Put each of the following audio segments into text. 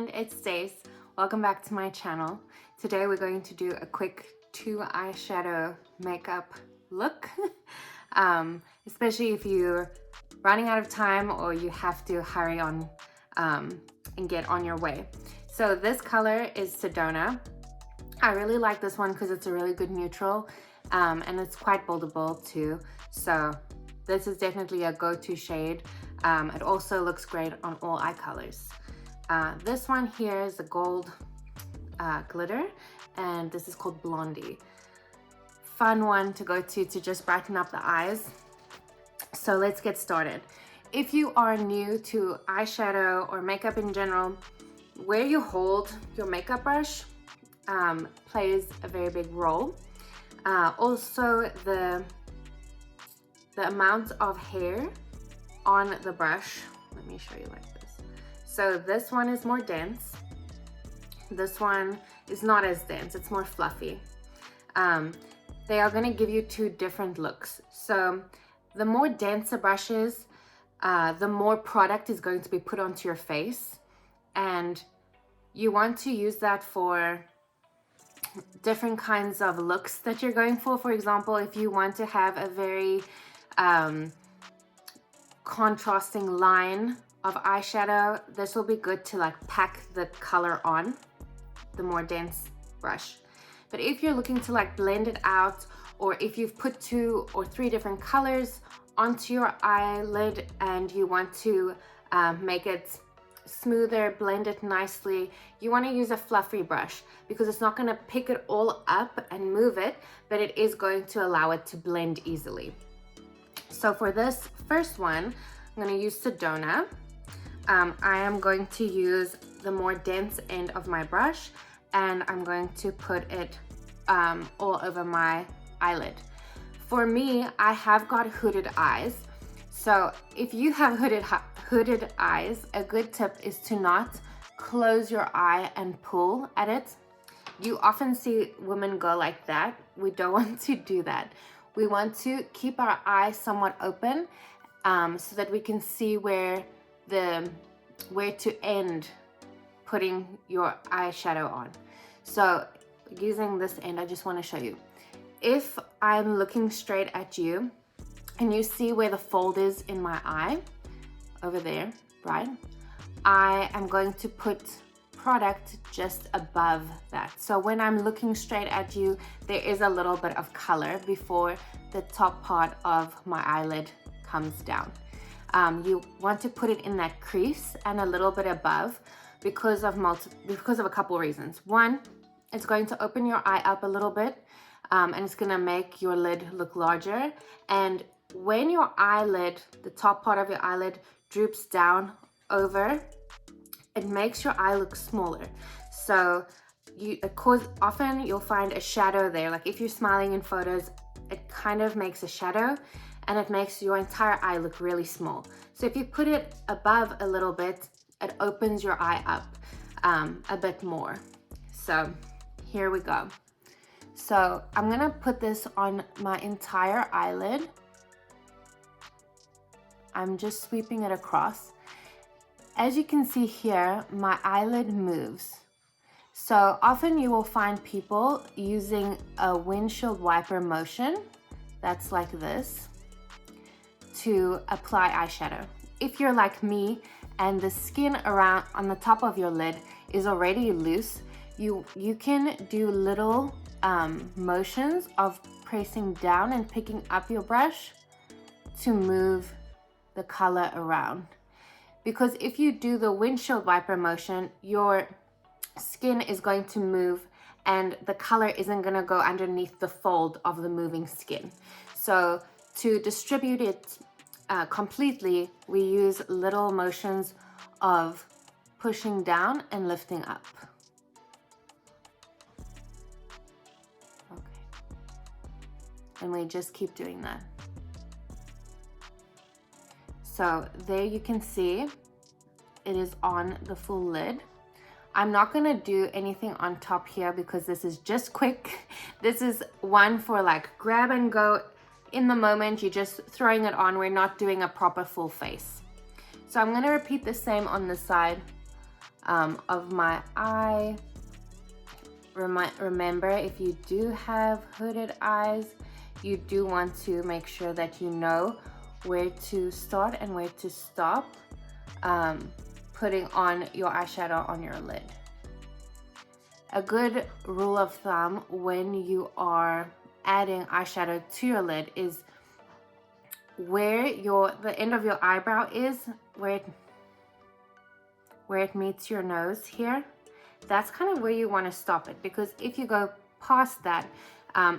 friend, it's Stace. Welcome back to my channel. Today we're going to do a quick 2 eyeshadow makeup look. Especially if you're running out of time or you have to hurry on and get on your way. So this color is Sedona. I really like this one because it's a really good neutral and it's quite buildable too. So this is definitely a go-to shade. It also looks great on all eye colors. This one here is a gold glitter, and this is called Blondie. Fun one to go to just brighten up the eyes. So let's get started. If you are new to eyeshadow or makeup in general, where you hold your makeup brush plays a very big role. Also the amount of hair on the brush, let me show you like this. So this one is more dense. This one is not as dense, it's more fluffy. They are going to give you 2 different looks. So the more dense the brush is, the more product is going to be put onto your face, and you want to use that for different kinds of looks that you're going for. For example, if you want to have a very contrasting line of eyeshadow, this will be good to like pack the color on the more dense brush. But if you're looking to like blend it out, or if you've put 2 or 3 different colors onto your eyelid and you want to make it smoother, blend it nicely, you want to use a fluffy brush because it's not going to pick it all up and move it, but it is going to allow it to blend easily. So for this first one, I'm going to use Sedona. I am going to use the more dense end of my brush, and I'm going to put it all over my eyelid. For me, I have got hooded eyes. So if you have hooded eyes, a good tip is to not close your eye and pull at it. You often see women go like that. We don't want to do that. We want to keep our eye somewhat open so that we can see where to end putting your eyeshadow on. So using this end, I just want to show you. If I'm looking straight at you and you see where the fold is in my eye, over there, right? I am going to put product just above that. So when I'm looking straight at you, there is a little bit of color before the top part of my eyelid comes down. You want to put it in that crease and a little bit above because of a couple reasons. One, it's going to open your eye up a little bit, and it's going to make your lid look larger. And when your eyelid, the top part of your eyelid, droops down over, it makes your eye look smaller. So often you'll find a shadow there. Like if you're smiling in photos, it kind of makes a shadow and it makes your entire eye look really small. So if you put it above a little bit, it opens your eye up a bit more. So here we go. So I'm gonna put this on my entire eyelid. I'm just sweeping it across. As you can see here, my eyelid moves. So often you will find people using a windshield wiper motion, that's like this, to apply eyeshadow. If you're like me and the skin around on the top of your lid is already loose, you can do little motions of pressing down and picking up your brush to move the color around. Because if you do the windshield wiper motion, your skin is going to move and the color isn't going to go underneath the fold of the moving skin. So to distribute it completely, we use little motions of pushing down and lifting up. Okay. And we just keep doing that. So there you can see it is on the full lid. I'm not gonna do anything on top here because this is just quick. This is one for like grab and go in the moment. You're just throwing it on. We're not doing a proper full face. So I'm gonna repeat the same on this side. of my eye. Remember, if you do have hooded eyes, you do want to make sure that you know where to start and where to stop putting on your eyeshadow on your lid. A good rule of thumb when you are adding eyeshadow to your lid is where the end of your eyebrow is, where it meets your nose here. That's kind of where you want to stop it, because if you go past that,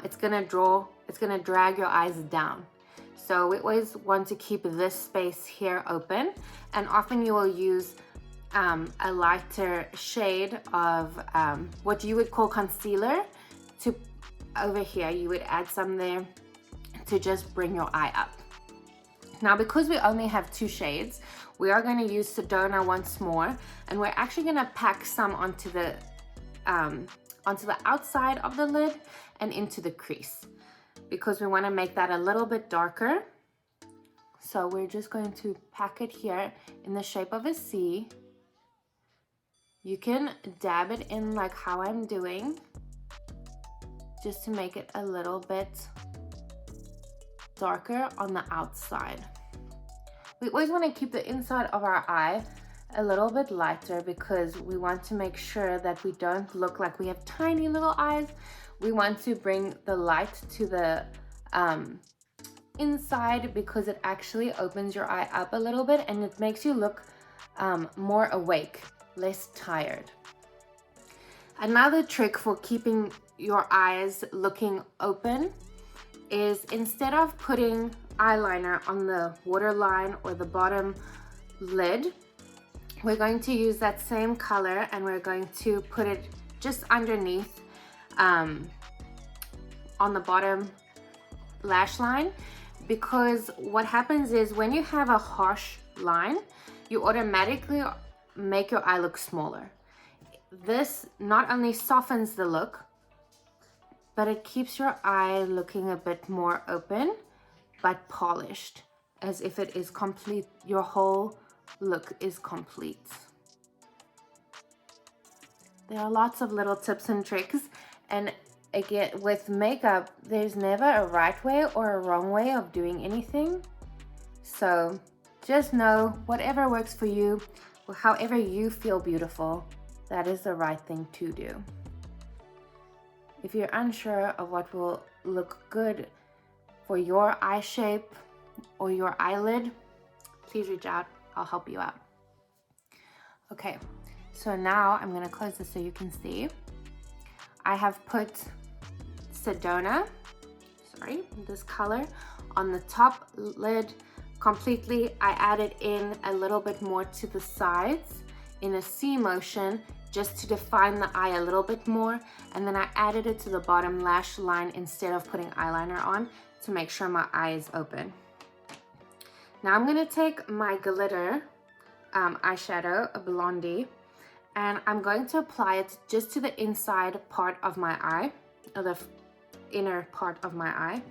it's gonna drag your eyes down. So we always want to keep this space here open, and often you will use a lighter shade of what you would call concealer to over here. You would add some there to just bring your eye up. Now, because we only have 2 shades, we are going to use Sedona once more, and we're actually going to pack some onto the outside of the lid and into the crease, because we want to make that a little bit darker. So we're just going to pack it here in the shape of a C. You can dab it in like how I'm doing, just to make it a little bit darker on the outside. We always want to keep the inside of our eye a little bit lighter, because we want to make sure that we don't look like we have tiny little eyes. We want to bring the light to the inside, because it actually opens your eye up a little bit and it makes you look more awake, less tired. Another trick for keeping your eyes looking open is, instead of putting eyeliner on the waterline or the bottom lid, we're going to use that same color and we're going to put it just underneath on the bottom lash line. Because what happens is, when you have a harsh line, you automatically make your eye look smaller. This not only softens the look, but it keeps your eye looking a bit more open but polished, as if it is complete. Your whole look is complete. There are lots of little tips and tricks, and again, with makeup, there's never a right way or a wrong way of doing anything. So just know, whatever works for you, or however you feel beautiful, that is the right thing to do. If you're unsure of what will look good for your eye shape or your eyelid, please reach out. I'll help you out. Okay, so now I'm gonna close this so you can see. I have put Sedona, this color, on the top lid completely. I added in a little bit more to the sides in a C motion, just to define the eye a little bit more, and then I added it to the bottom lash line instead of putting eyeliner on, to make sure my eye is open. Now I'm gonna take my glitter eyeshadow, a blondie, and I'm going to apply it just to the inside part of my eye, or the inner part of my eye.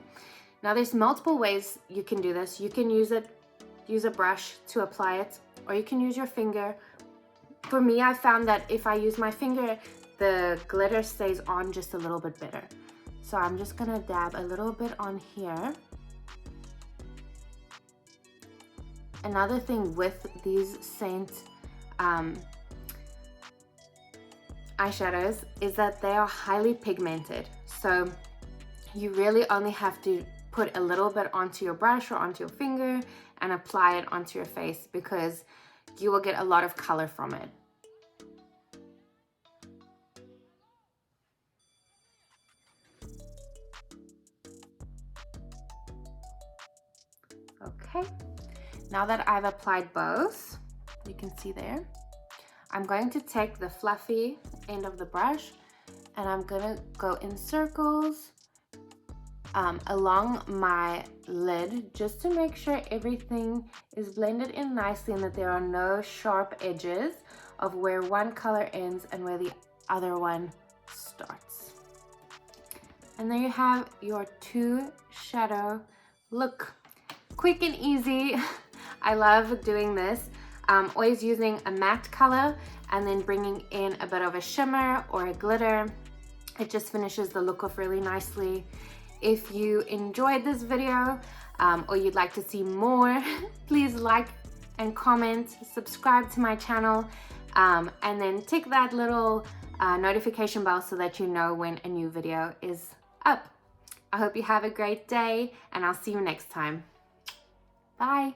Now there's multiple ways you can do this. You can use a brush to apply it, or you can use your finger. For me, I found that if I use my finger, the glitter stays on just a little bit better. So I'm just gonna dab a little bit on here. Another thing with these Saint eyeshadows is that they are highly pigmented. So you really only have to put a little bit onto your brush or onto your finger and apply it onto your face, because you will get a lot of color from it. Okay, now that I've applied both, you can see there, I'm going to take the fluffy end of the brush and I'm gonna go in circles along my lid, just to make sure everything is blended in nicely and that there are no sharp edges of where one color ends and where the other one starts. And there you have your 2 shadow look. Quick and easy. I love doing this. Always using a matte color and then bringing in a bit of a shimmer or a glitter. It just finishes the look off really nicely. If you enjoyed this video or you'd like to see more, please like and comment, subscribe to my channel, and then tick that little notification bell so that you know when a new video is up. I hope you have a great day, and I'll see you next time. Bye.